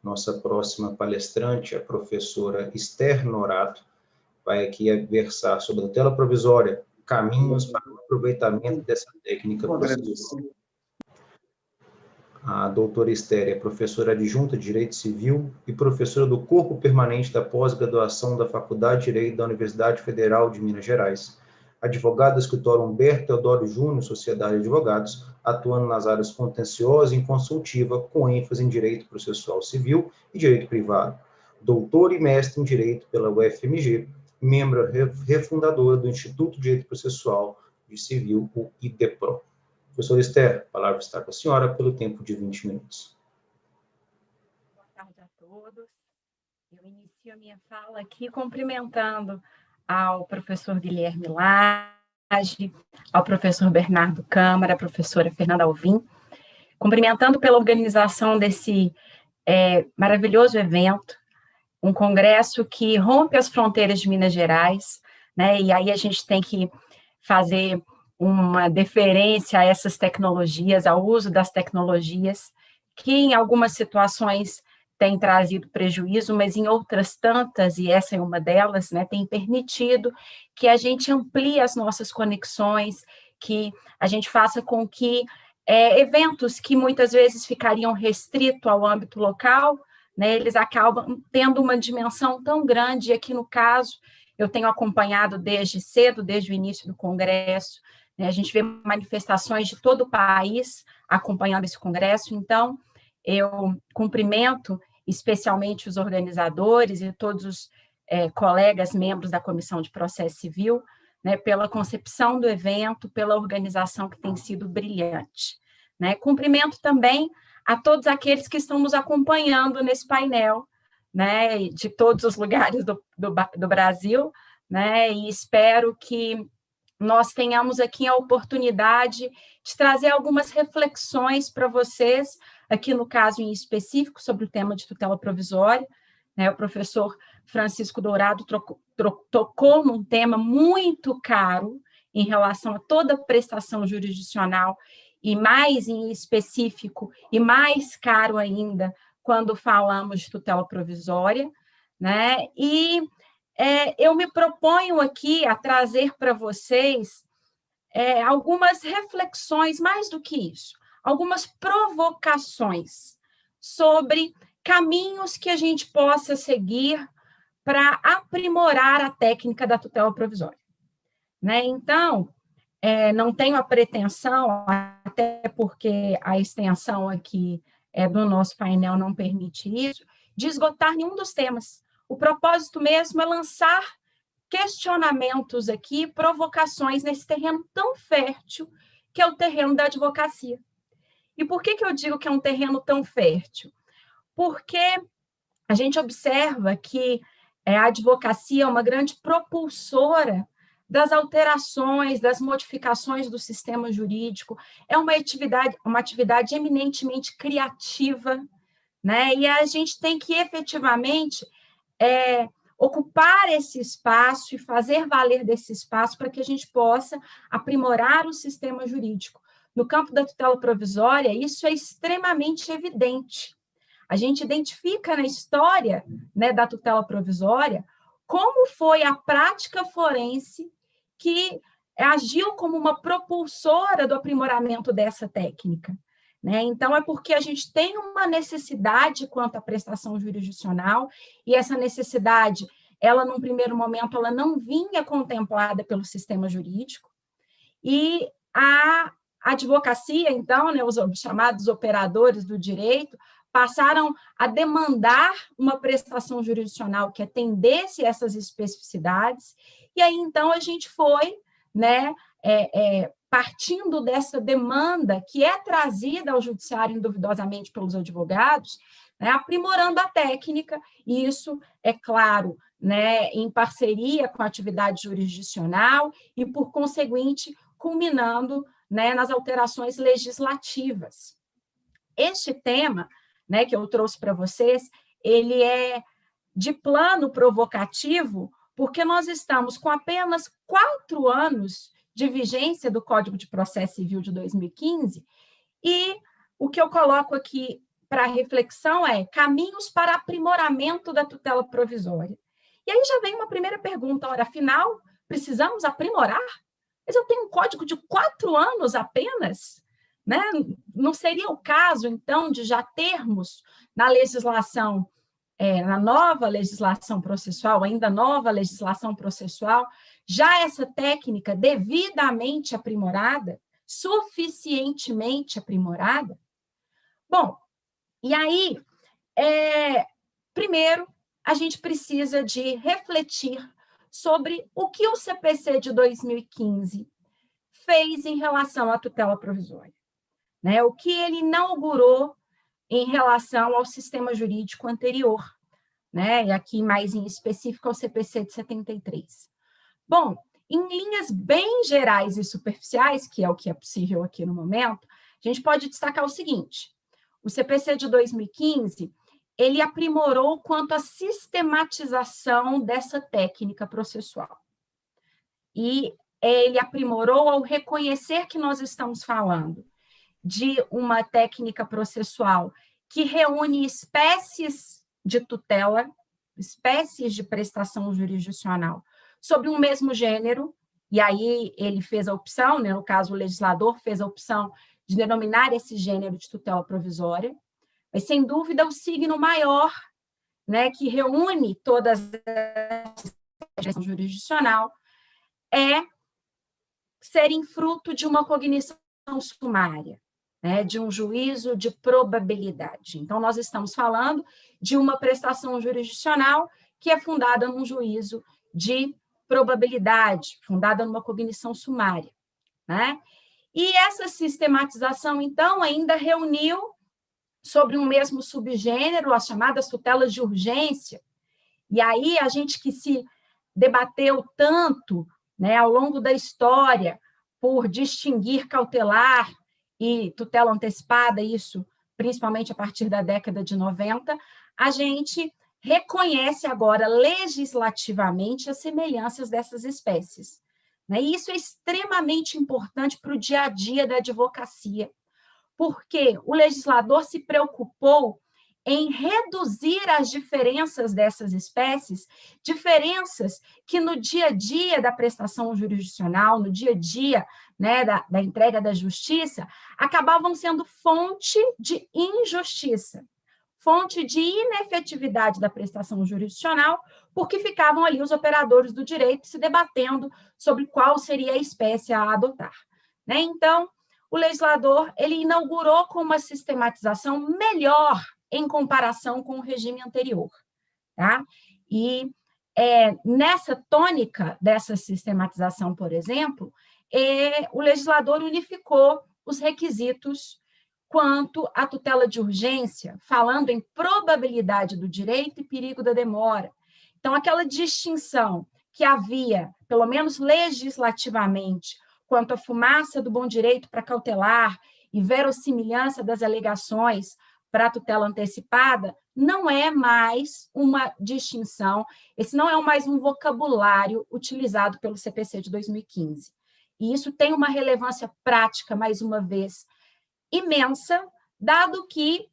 Nossa próxima palestrante, a professora Esther Norato, vai aqui versar sobre a tutela provisória, caminhos para o aproveitamento dessa técnica processual. A doutora Esther é professora adjunta de Direito Civil e professora do Corpo Permanente da Pós-Graduação da Faculdade de Direito da Universidade Federal de Minas Gerais. Advogada do escritório Humberto Teodoro Júnior, Sociedade de Advogados, atuando nas áreas contenciosa e consultiva, com ênfase em Direito Processual Civil e Direito Privado. Doutora e mestre em Direito pela UFMG, membro refundadora do Instituto de Direito Processual de Civil, o IDEPRO. Professora Esther, a palavra está com a senhora pelo tempo de 20 minutos. Boa tarde a todos. Eu inicio a minha fala aqui cumprimentando ao professor Guilherme Lage, ao professor Bernardo Câmara, a professora Fernanda Alvim, cumprimentando pela organização desse maravilhoso evento, um congresso que rompe as fronteiras de Minas Gerais, né? E aí a gente tem que fazer uma deferência a essas tecnologias, ao uso das tecnologias, que em algumas situações tem trazido prejuízo, mas em outras tantas, e essa é uma delas, né, tem permitido que a gente amplie as nossas conexões, que a gente faça com que eventos que muitas vezes ficariam restritos ao âmbito local, né, eles acabam tendo uma dimensão tão grande, e aqui no caso, eu tenho acompanhado desde cedo, desde o início do Congresso, né, a gente vê manifestações de todo o país acompanhando esse Congresso, então eu cumprimento especialmente os organizadores e todos os colegas membros da Comissão de Processo Civil, né, pela concepção do evento, pela organização que tem sido brilhante. Né. Cumprimento também a todos aqueles que estão nos acompanhando nesse painel, né, de todos os lugares do Brasil, né, e espero que nós tenhamos aqui a oportunidade de trazer algumas reflexões para vocês, aqui no caso em específico, sobre o tema de tutela provisória, né, o professor Francisco Dourado tocou num tema muito caro em relação a toda prestação jurisdicional, e mais em específico, e mais caro ainda, quando falamos de tutela provisória, né, e eu me proponho aqui a trazer para vocês algumas reflexões, mais do que isso, algumas provocações sobre caminhos que a gente possa seguir para aprimorar a técnica da tutela provisória. Né? Então, não tenho a pretensão, até porque a extensão aqui do nosso painel não permite isso, de esgotar nenhum dos temas. O propósito mesmo é lançar questionamentos aqui, provocações nesse terreno tão fértil que é o terreno da advocacia. E por que eu digo que é um terreno tão fértil? Porque a gente observa que a advocacia é uma grande propulsora das alterações, das modificações do sistema jurídico, é uma atividade eminentemente criativa, né? E a gente tem que efetivamente ocupar esse espaço e fazer valer desse espaço para que a gente possa aprimorar o sistema jurídico. No campo da tutela provisória, isso é extremamente evidente. A gente identifica na história, né, da tutela provisória como foi a prática forense que agiu como uma propulsora do aprimoramento dessa técnica. Né? Então, é porque a gente tem uma necessidade quanto à prestação jurisdicional, e essa necessidade, ela, num primeiro momento, ela não vinha contemplada pelo sistema jurídico, e a advocacia, então, né, os chamados operadores do direito, passaram a demandar uma prestação jurisdicional que atendesse essas especificidades, e aí, então, a gente foi, né, partindo dessa demanda que é trazida ao judiciário induvidosamente pelos advogados, né, aprimorando a técnica, e isso, é claro, né, em parceria com a atividade jurisdicional e, por conseguinte, culminando, né, nas alterações legislativas. Este tema, né, que eu trouxe para vocês, ele é de plano provocativo, porque nós estamos com apenas 4 anos de vigência do Código de Processo Civil de 2015, e o que eu coloco aqui para reflexão é caminhos para aprimoramento da tutela provisória. E aí já vem uma primeira pergunta, ora, afinal, precisamos aprimorar? Mas eu tenho um código de 4 anos apenas, né? Não seria o caso, então, de já termos na legislação, na nova legislação processual, ainda nova legislação processual, já essa técnica devidamente aprimorada, suficientemente aprimorada? Bom, e aí, primeiro, a gente precisa de refletir sobre o que o CPC de 2015 fez em relação à tutela provisória, né? O que ele inaugurou em relação ao sistema jurídico anterior, né? E aqui mais em específico ao CPC de 73. Bom, em linhas bem gerais e superficiais, que é o que é possível aqui no momento, a gente pode destacar o seguinte: o CPC de 2015, ele aprimorou quanto à sistematização dessa técnica processual. E ele aprimorou ao reconhecer que nós estamos falando de uma técnica processual que reúne espécies de tutela, espécies de prestação jurisdicional sobre um mesmo gênero, e aí ele fez a opção, né, no caso o legislador fez a opção de denominar esse gênero de tutela provisória, mas sem dúvida o signo maior, né, que reúne todas as jurisdicional é serem fruto de uma cognição sumária, né, de um juízo de probabilidade. Então, nós estamos falando de uma prestação jurisdicional que é fundada num juízo de probabilidade, fundada numa cognição sumária, né? E essa sistematização, então, ainda reuniu sobre um mesmo subgênero as chamadas tutelas de urgência. E aí, a gente que se debateu tanto, né, ao longo da história por distinguir cautelar e tutela antecipada, isso principalmente a partir da década de 90, a gente reconhece agora legislativamente as semelhanças dessas espécies, né? E isso é extremamente importante para o dia a dia da advocacia, porque o legislador se preocupou em reduzir as diferenças dessas espécies, diferenças que no dia a dia da prestação jurisdicional, no dia a dia, né, da entrega da justiça, acabavam sendo fonte de injustiça, fonte de inefetividade da prestação jurisdicional, porque ficavam ali os operadores do direito se debatendo sobre qual seria a espécie a adotar, né? Então, o legislador ele inaugurou com uma sistematização melhor em comparação com o regime anterior, tá? E nessa tônica dessa sistematização, por exemplo, o legislador unificou os requisitos quanto à tutela de urgência, falando em probabilidade do direito e perigo da demora. Então, aquela distinção que havia, pelo menos legislativamente, quanto à fumaça do bom direito para cautelar e verossimilhança das alegações para a tutela antecipada, não é mais uma distinção, esse não é mais um vocabulário utilizado pelo CPC de 2015. E isso tem uma relevância prática, mais uma vez, imensa, dado que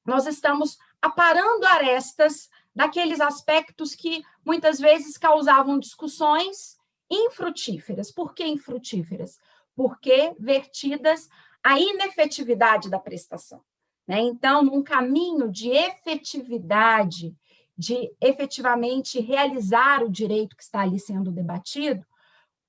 nós estamos aparando arestas daqueles aspectos que muitas vezes causavam discussões infrutíferas. Por que infrutíferas? Porque vertidas à inefetividade da prestação, né? Então, num caminho de efetividade, de efetivamente realizar o direito que está ali sendo debatido,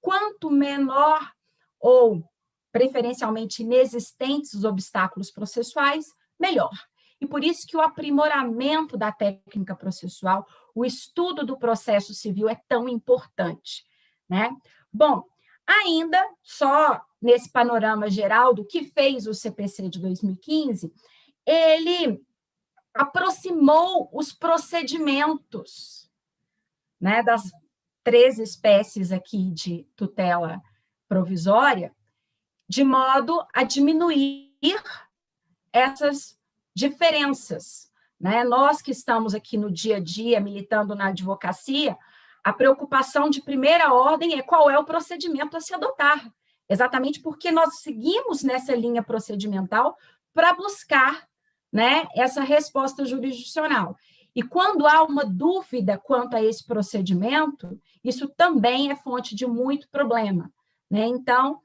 quanto menor ou preferencialmente inexistentes os obstáculos processuais, melhor. E por isso que o aprimoramento da técnica processual, o estudo do processo civil é tão importante, né? Bom, ainda só nesse panorama geral do que fez o CPC de 2015, ele aproximou os procedimentos, né, das 3 espécies aqui de tutela provisória, de modo a diminuir essas diferenças, né? Nós que estamos aqui no dia a dia militando na advocacia, a preocupação de primeira ordem é qual é o procedimento a se adotar, exatamente porque nós seguimos nessa linha procedimental para buscar né, essa resposta jurisdicional. E quando há uma dúvida quanto a esse procedimento, isso também é fonte de muito problema, né? Então,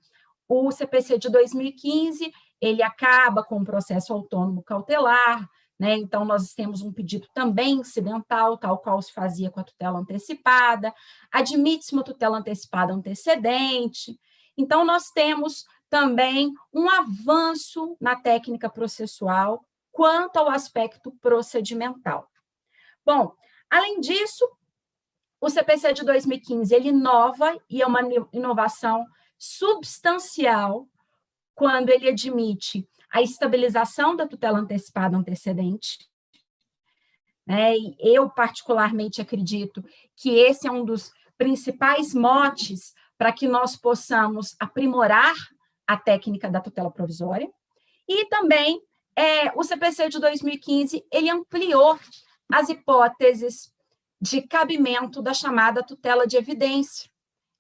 o CPC de 2015, ele acaba com o processo autônomo cautelar, né? Então, nós temos um pedido também incidental, tal qual se fazia com a tutela antecipada, admite-se uma tutela antecipada antecedente. Então, nós temos também um avanço na técnica processual quanto ao aspecto procedimental. Bom, além disso, o CPC de 2015, ele inova, e é uma inovação substancial, quando ele admite a estabilização da tutela antecipada antecedente, né? E eu, particularmente, acredito que esse é um dos principais motes para que nós possamos aprimorar a técnica da tutela provisória. E também, o CPC de 2015, ele ampliou as hipóteses de cabimento da chamada tutela de evidência.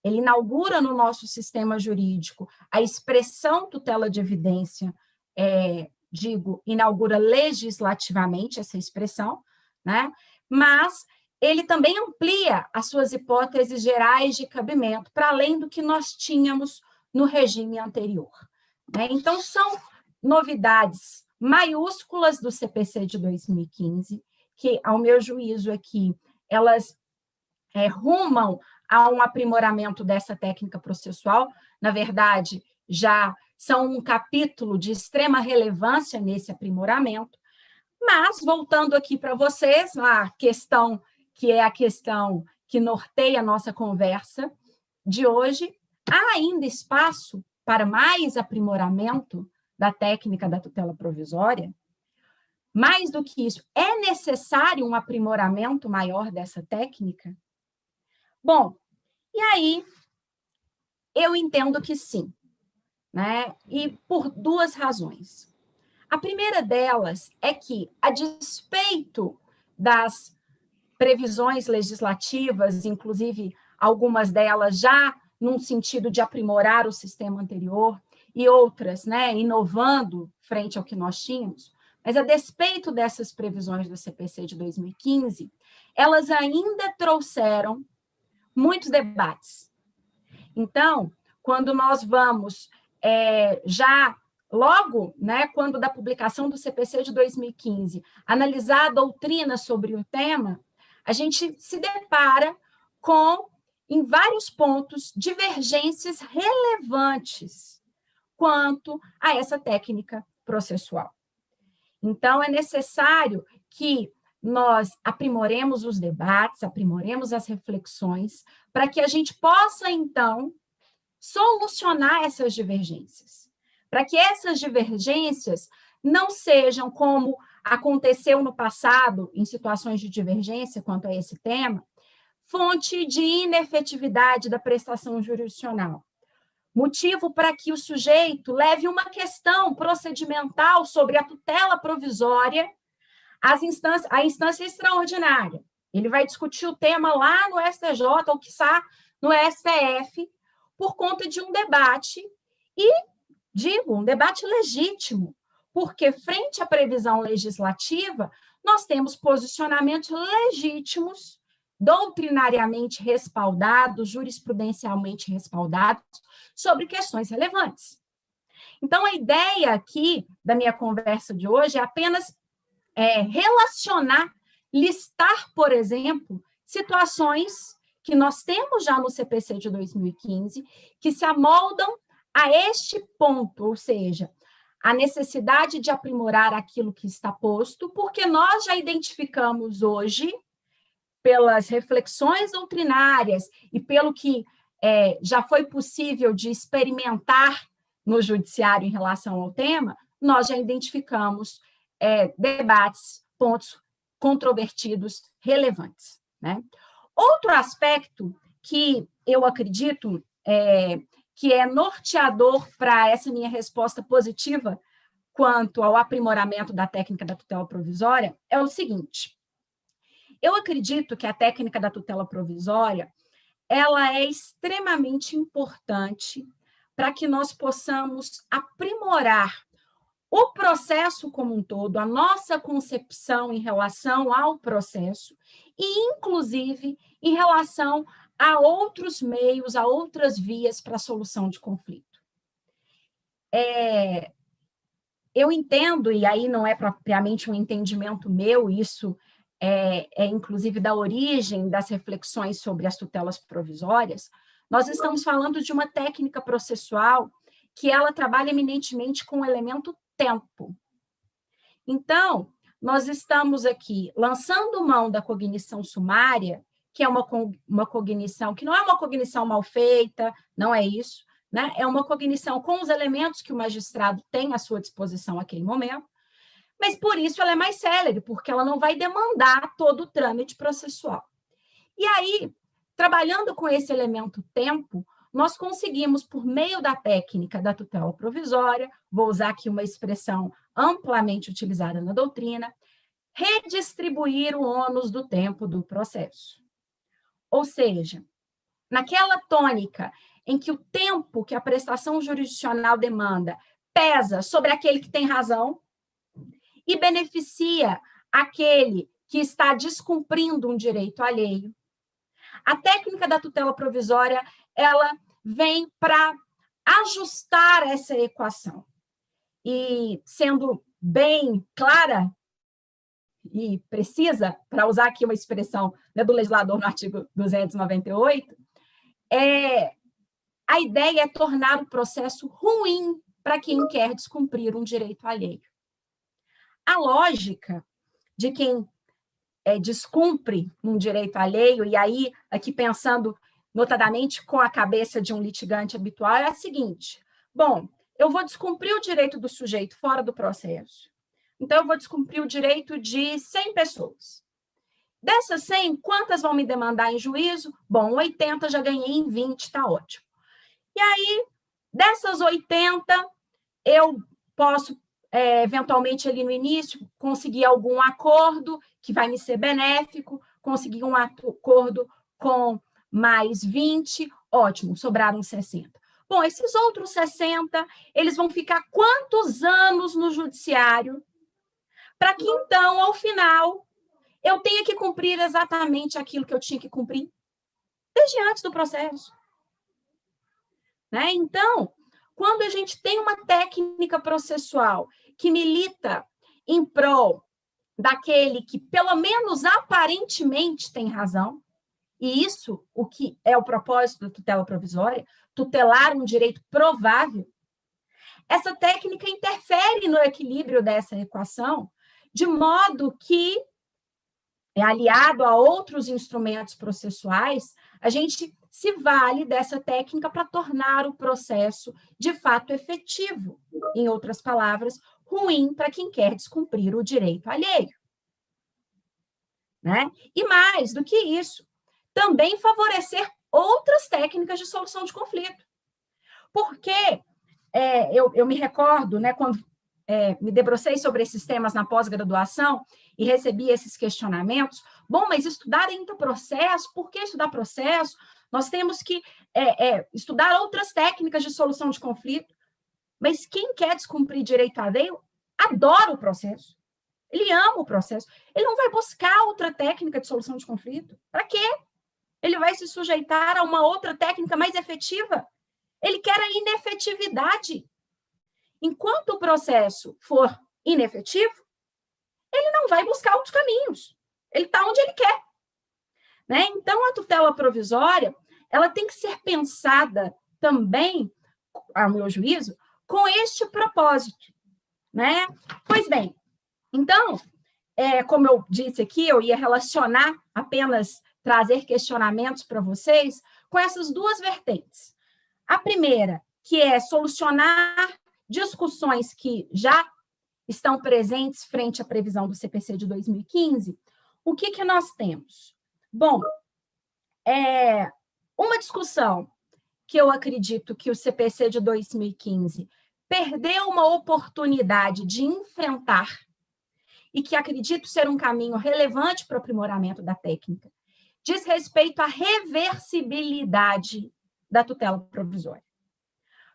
Ele inaugura no nosso sistema jurídico a expressão tutela de evidência, inaugura legislativamente essa expressão, né? Mas ele também amplia as suas hipóteses gerais de cabimento, para além do que nós tínhamos no regime anterior, né? Então, são novidades maiúsculas do CPC de 2015, que, ao meu juízo aqui, elas rumam a um aprimoramento dessa técnica processual. Na verdade, já são um capítulo de extrema relevância nesse aprimoramento. Mas, voltando aqui para vocês, a questão que é a questão que norteia a nossa conversa de hoje, há ainda espaço para mais aprimoramento da técnica da tutela provisória? Mais do que isso, é necessário um aprimoramento maior dessa técnica? Bom, e aí eu entendo que sim, né? E por duas razões. A primeira delas é que, a despeito das previsões legislativas, inclusive algumas delas já num sentido de aprimorar o sistema anterior, e outras, né, inovando frente ao que nós tínhamos, mas a despeito dessas previsões do CPC de 2015, elas ainda trouxeram muitos debates. Então, quando nós vamos já logo, né, quando da publicação do CPC de 2015, analisar a doutrina sobre o tema, a gente se depara com, em vários pontos, divergências relevantes quanto a essa técnica processual. Então, é necessário que nós aprimoremos os debates, aprimoremos as reflexões, para que a gente possa, então, solucionar essas divergências. Para que essas divergências não sejam como aconteceu no passado, em situações de divergência quanto a esse tema, fonte de inefetividade da prestação jurisdicional. Motivo para que o sujeito leve uma questão procedimental sobre a tutela provisória à instância extraordinária. Ele vai discutir o tema lá no STJ, ou quiçá no STF, por conta de um debate, e, digo, um debate legítimo, porque, frente à previsão legislativa, nós temos posicionamentos legítimos, doutrinariamente respaldados, jurisprudencialmente respaldados, sobre questões relevantes. Então, a ideia aqui da minha conversa de hoje é apenas relacionar, listar, por exemplo, situações que nós temos já no CPC de 2015, que se amoldam a este ponto, ou seja, a necessidade de aprimorar aquilo que está posto, porque nós já identificamos hoje, pelas reflexões doutrinárias e pelo que já foi possível de experimentar no judiciário em relação ao tema, nós já identificamos debates, pontos controvertidos relevantes, né? Outro aspecto que eu acredito que é norteador para essa minha resposta positiva quanto ao aprimoramento da técnica da tutela provisória é o seguinte: eu acredito que a técnica da tutela provisória ela é extremamente importante para que nós possamos aprimorar o processo como um todo, a nossa concepção em relação ao processo e, inclusive, em relação a outros meios, a outras vias para a solução de conflito. Eu entendo, e aí não é propriamente um entendimento meu, isso inclusive da origem das reflexões sobre as tutelas provisórias, nós estamos falando de uma técnica processual que ela trabalha eminentemente com o elemento tempo. Então, nós estamos aqui lançando mão da cognição sumária, que é uma cognição que não é uma cognição mal feita, não é isso, né? É uma cognição com os elementos que o magistrado tem à sua disposição naquele momento, mas por isso ela é mais célere, porque ela não vai demandar todo o trâmite processual. E aí, trabalhando com esse elemento tempo, nós conseguimos, por meio da técnica da tutela provisória, vou usar aqui uma expressão amplamente utilizada na doutrina, redistribuir o ônus do tempo do processo. Ou seja, naquela tônica em que o tempo que a prestação jurisdicional demanda pesa sobre aquele que tem razão e beneficia aquele que está descumprindo um direito alheio, a técnica da tutela provisória, ela vem para ajustar essa equação. E sendo bem clara e precisa, para usar aqui uma expressão, né, do legislador no artigo 298, a ideia é tornar o processo ruim para quem quer descumprir um direito alheio. A lógica de quem descumpre um direito alheio, e aí, aqui pensando notadamente com a cabeça de um litigante habitual, é a seguinte: bom, eu vou descumprir o direito do sujeito fora do processo, então eu vou descumprir o direito de 100 pessoas. Dessas 100, quantas vão me demandar em juízo? Bom, 80 já ganhei em 20, está ótimo. E aí, dessas 80, eu posso, eventualmente, ali no início, conseguir algum acordo que vai me ser benéfico, conseguir um acordo com mais 20, ótimo, sobraram 60. Bom, esses outros 60, eles vão ficar quantos anos no judiciário para que, então, ao final, eu tenha que cumprir exatamente aquilo que eu tinha que cumprir desde antes do processo. Né? Então, quando a gente tem uma técnica processual que milita em prol daquele que, pelo menos aparentemente, tem razão, e isso, o que é o propósito da tutela provisória, tutelar um direito provável, essa técnica interfere no equilíbrio dessa equação, de modo que, aliado a outros instrumentos processuais, a gente se vale dessa técnica para tornar o processo de fato efetivo. Em outras palavras, ruim para quem quer descumprir o direito alheio. Né? E mais do que isso, também favorecer outras técnicas de solução de conflito. Porque eu me recordo, né, quando me debrucei sobre esses temas na pós-graduação e recebi esses questionamentos, bom, mas estudar ainda processo, por que estudar processo? Nós temos que estudar outras técnicas de solução de conflito, mas quem quer descumprir direito alheio adora o processo, ele ama o processo, ele não vai buscar outra técnica de solução de conflito, para quê? Ele vai se sujeitar a uma outra técnica mais efetiva, ele quer a inefetividade. Enquanto o processo for inefetivo, ele não vai buscar outros caminhos. Ele está onde ele quer. Né? Então, a tutela provisória, ela tem que ser pensada também, ao meu juízo, com este propósito. Né? Pois bem, então, como eu disse aqui, eu ia relacionar, apenas trazer questionamentos para vocês, com essas duas vertentes. A primeira, que é solucionar discussões que já estão presentes frente à previsão do CPC de 2015, o que nós temos? Bom, uma discussão que eu acredito que o CPC de 2015 perdeu uma oportunidade de enfrentar e que acredito ser um caminho relevante para o aprimoramento da técnica, diz respeito à reversibilidade da tutela provisória.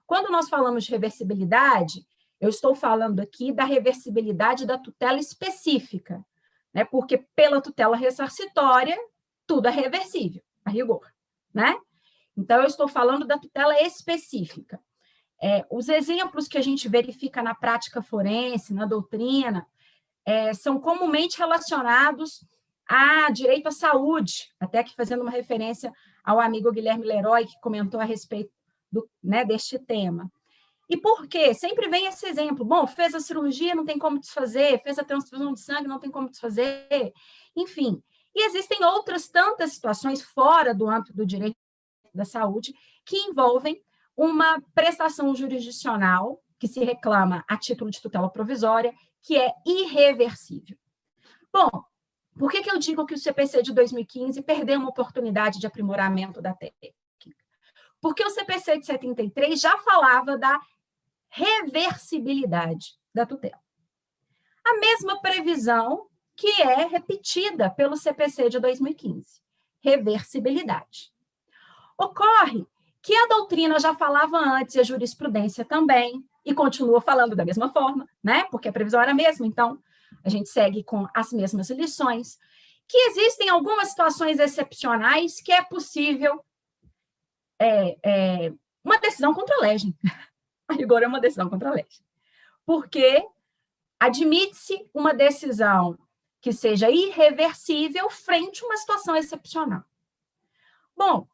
Quando nós falamos de reversibilidade, Eu estou falando aqui da reversibilidade da tutela específica, né? Porque pela tutela ressarcitória, tudo é reversível, a rigor, né? Então, eu estou falando da tutela específica. Os exemplos que a gente verifica na prática forense, na doutrina, são comumente relacionados a direito à saúde, até que fazendo uma referência ao amigo Guilherme Leroy, que comentou a respeito deste tema. E por quê? Sempre vem esse exemplo. Bom, fez a cirurgia, não tem como desfazer, fez a transfusão de sangue, não tem como desfazer. Enfim, e existem outras tantas situações fora do âmbito do direito da saúde que envolvem uma prestação jurisdicional que se reclama a título de tutela provisória, que é irreversível. Bom, por que eu digo que o CPC de 2015 perdeu uma oportunidade de aprimoramento da técnica? Porque o CPC de 73 já falava da reversibilidade da tutela. A mesma previsão que é repetida pelo CPC de 2015, reversibilidade. Ocorre que a doutrina já falava antes, e a jurisprudência também, e continua falando da mesma forma, né? Porque a previsão era a mesma, então a gente segue com as mesmas lições, que existem algumas situações excepcionais que é possível uma decisão contra a legem. A rigor é uma decisão contra a legem. Porque admite-se uma decisão que seja irreversível frente a uma situação excepcional. Bom,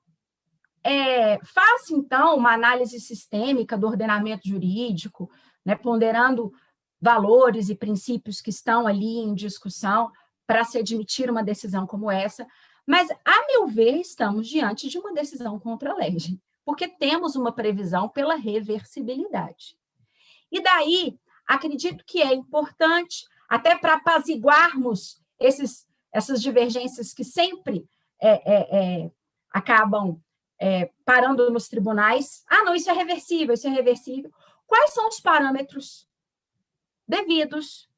faz, então, uma análise sistêmica do ordenamento jurídico, né, ponderando valores e princípios que estão ali em discussão para se admitir uma decisão como essa, mas, a meu ver, estamos diante de uma decisão contra a legem, porque temos uma previsão pela reversibilidade. E daí, acredito que é importante, até para apaziguarmos essas divergências que sempre acabam parando nos tribunais. Ah, não, isso é reversível, isso é reversível. Quais são os parâmetros devidos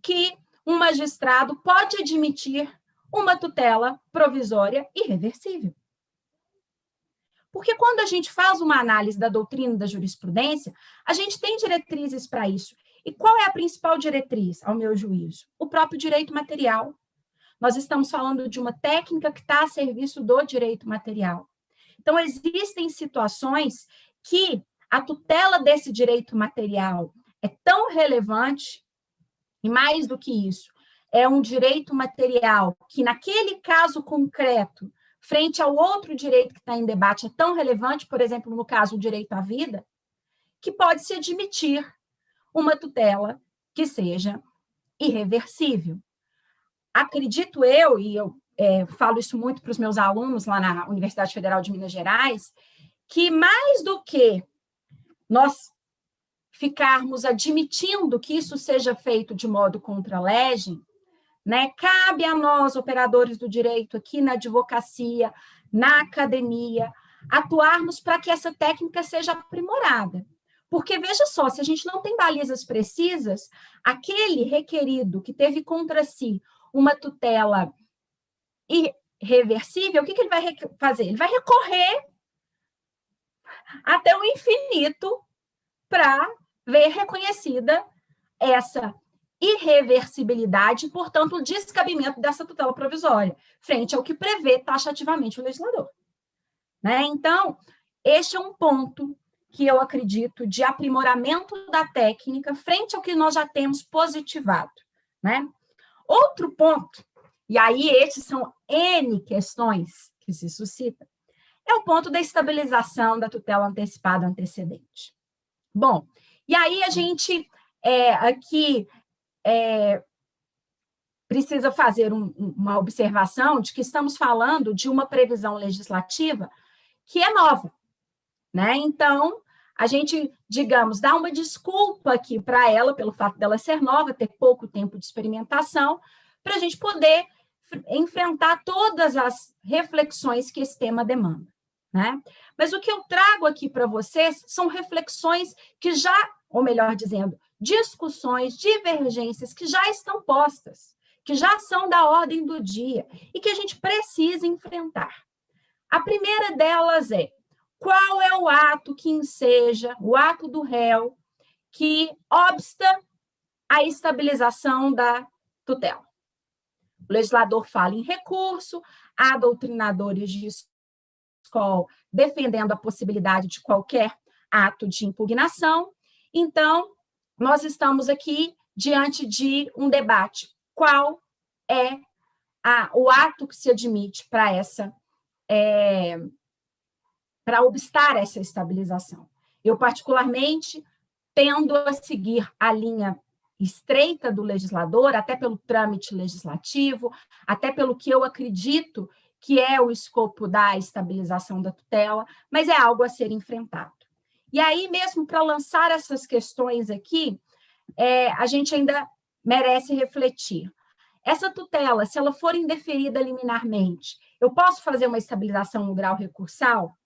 que um magistrado pode admitir uma tutela provisória irreversível? Porque quando a gente faz uma análise da doutrina e da jurisprudência, a gente tem diretrizes para isso. E qual é a principal diretriz, ao meu juízo? O próprio direito material. Nós estamos falando de uma técnica que está a serviço do direito material. Então, existem situações que a tutela desse direito material é tão relevante, e mais do que isso, é um direito material que, naquele caso concreto, frente ao outro direito que está em debate, é tão relevante, por exemplo, no caso, o direito à vida, que pode-se admitir uma tutela que seja irreversível. Acredito eu, e eu falo isso muito para os meus alunos lá na Universidade Federal de Minas Gerais, que mais do que nós ficarmos admitindo que isso seja feito de modo contra a legem, né, cabe a nós, operadores do direito aqui na advocacia, na academia, atuarmos para que essa técnica seja aprimorada. Porque, veja só, se a gente não tem balizas precisas, aquele requerido que teve contra si uma tutela irreversível, o que ele vai fazer? Ele vai recorrer até o infinito para ver reconhecida essa irreversibilidade, portanto, o descabimento dessa tutela provisória, frente ao que prevê taxativamente o legislador. Né? Então, este é um ponto que eu acredito de aprimoramento da técnica frente ao que nós já temos positivado. Né? Outro ponto, e aí esses são N questões que se suscitam, é o ponto da estabilização da tutela antecipada antecedente. Bom, e aí a gente aqui precisa fazer uma observação de que estamos falando de uma previsão legislativa que é nova, né? Então, a gente, digamos, dá uma desculpa aqui para ela, pelo fato dela ser nova, ter pouco tempo de experimentação, para a gente poder enfrentar todas as reflexões que esse tema demanda, né? Mas o que eu trago aqui para vocês são reflexões que já, ou melhor dizendo, discussões, divergências que já estão postas, que já são da ordem do dia e que a gente precisa enfrentar. A primeira delas é: qual é o ato que enseja, o ato do réu, que obsta a estabilização da tutela. O legislador fala em recurso, há doutrinadores de escola defendendo a possibilidade de qualquer ato de impugnação. Então, nós estamos aqui diante de um debate. Qual é o ato que se admite para para obstar essa estabilização? Eu, particularmente, tendo a seguir a linha estreita do legislador, até pelo trâmite legislativo, até pelo que eu acredito que é o escopo da estabilização da tutela, mas é algo a ser enfrentado. E aí, mesmo para lançar essas questões aqui, a gente ainda merece refletir. Essa tutela, se ela for indeferida liminarmente, eu posso fazer uma estabilização no grau recursal?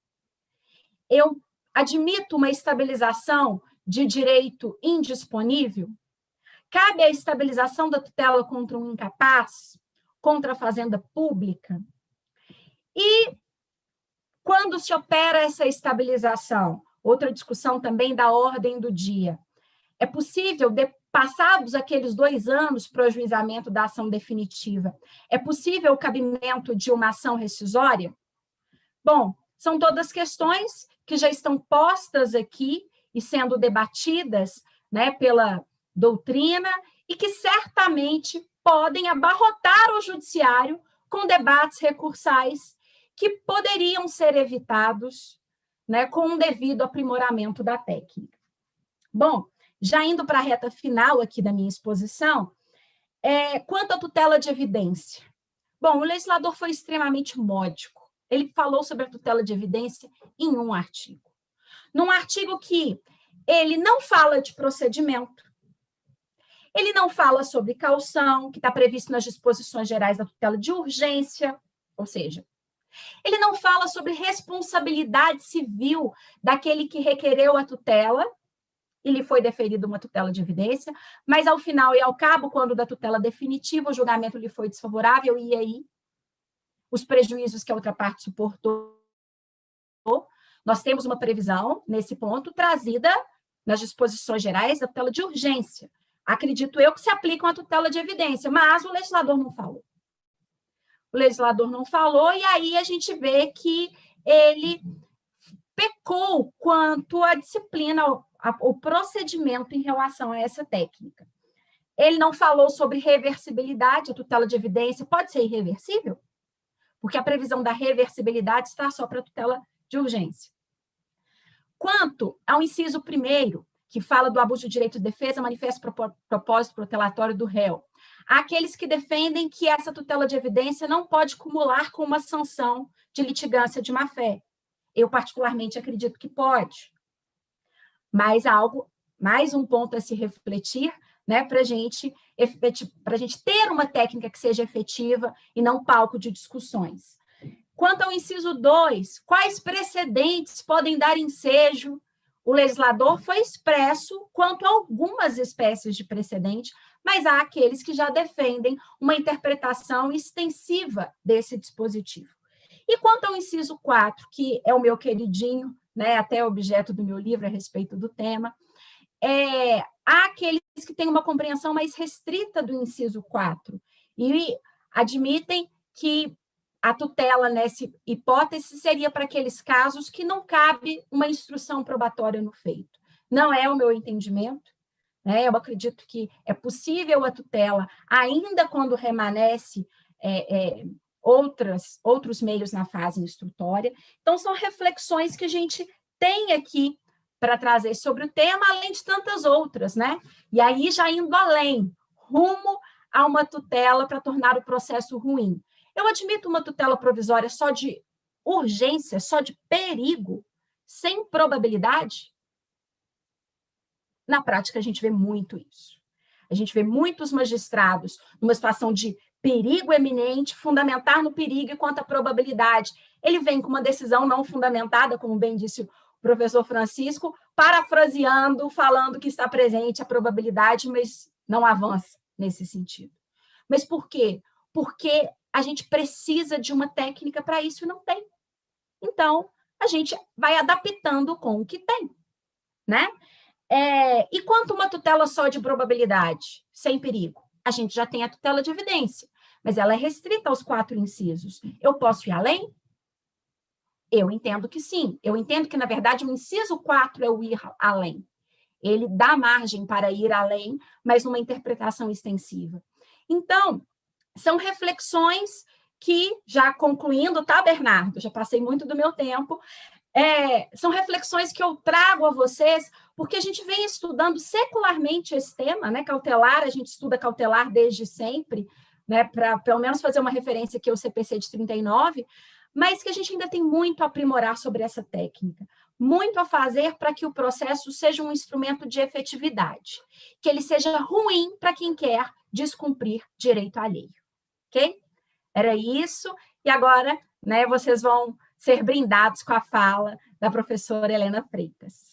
Eu admito uma estabilização de direito indisponível? Cabe a estabilização da tutela contra um incapaz, contra a fazenda pública? E quando se opera essa estabilização? Outra discussão também da ordem do dia. É possível, passados aqueles 2 anos para o ajuizamento da ação definitiva, é possível o cabimento de uma ação rescisória? Bom, são todas questões que já estão postas aqui e sendo debatidas, né, pela doutrina e que certamente podem abarrotar o judiciário com debates recursais que poderiam ser evitados, né, com um devido aprimoramento da técnica. Bom, já indo para a reta final aqui da minha exposição, quanto à tutela de evidência. Bom, o legislador foi extremamente módico. Ele falou sobre a tutela de evidência em um artigo. Num artigo que ele não fala de procedimento, ele não fala sobre caução, que está previsto nas disposições gerais da tutela de urgência, ou seja, ele não fala sobre responsabilidade civil daquele que requereu a tutela, e lhe foi deferida uma tutela de evidência, mas ao final e ao cabo, quando da tutela definitiva, o julgamento lhe foi desfavorável, e aí os prejuízos que a outra parte suportou. Nós temos uma previsão, nesse ponto, trazida nas disposições gerais da tutela de urgência. Acredito eu que se aplicam à tutela de evidência, mas o legislador não falou. O legislador não falou, e aí a gente vê que ele pecou quanto à disciplina, o procedimento em relação a essa técnica. Ele não falou sobre reversibilidade, a tutela de evidência pode ser irreversível? Porque a previsão da reversibilidade está só para a tutela de urgência. Quanto ao inciso 1º, que fala do abuso de direito de defesa, manifesto propósito protelatório do réu, há aqueles que defendem que essa tutela de evidência não pode cumular com uma sanção de litigância de má-fé. Eu, particularmente, acredito que pode. Mas mais um ponto a se refletir, né, para a gente ter uma técnica que seja efetiva e não palco de discussões. Quanto ao inciso 2, quais precedentes podem dar ensejo? O legislador foi expresso quanto a algumas espécies de precedente, mas há aqueles que já defendem uma interpretação extensiva desse dispositivo. E quanto ao inciso 4, que é o meu queridinho, né, até objeto do meu livro a respeito do tema, há aqueles que têm uma compreensão mais restrita do inciso 4 e admitem que a tutela nessa hipótese seria para aqueles casos que não cabe uma instrução probatória no feito. Não é o meu entendimento, né? Eu acredito que é possível a tutela, ainda quando remanesce outros meios na fase instrutória. Então, são reflexões que a gente tem aqui para trazer sobre o tema, além de tantas outras, né? E aí, já indo além, rumo a uma tutela para tornar o processo ruim. Eu admito uma tutela provisória só de urgência, só de perigo, sem probabilidade? Na prática, a gente vê muito isso. A gente vê muitos magistrados numa situação de perigo eminente, fundamentar no perigo e quanto à probabilidade. Ele vem com uma decisão não fundamentada, como bem disse o professor Francisco, parafraseando, falando que está presente a probabilidade, mas não avança nesse sentido. Mas por quê? Porque a gente precisa de uma técnica para isso e não tem. Então, a gente vai adaptando com o que tem, né? E quanto uma tutela só de probabilidade, sem perigo? A gente já tem a tutela de evidência, mas ela é restrita aos 4 incisos. Eu posso ir além? Eu entendo que sim. Eu entendo que, na verdade, o inciso 4 é o ir além. Ele dá margem para ir além, mas numa interpretação extensiva. Então, são reflexões que, já concluindo, tá, Bernardo? Já passei muito do meu tempo. São reflexões que eu trago a vocês, porque a gente vem estudando secularmente esse tema, né? Cautelar, a gente estuda cautelar desde sempre, né? Para pelo menos fazer uma referência aqui ao CPC de 39, mas que a gente ainda tem muito a aprimorar sobre essa técnica, muito a fazer para que o processo seja um instrumento de efetividade, que ele seja ruim para quem quer descumprir direito alheio, ok? Era isso, e agora, né, vocês vão ser brindados com a fala da professora Helena Freitas.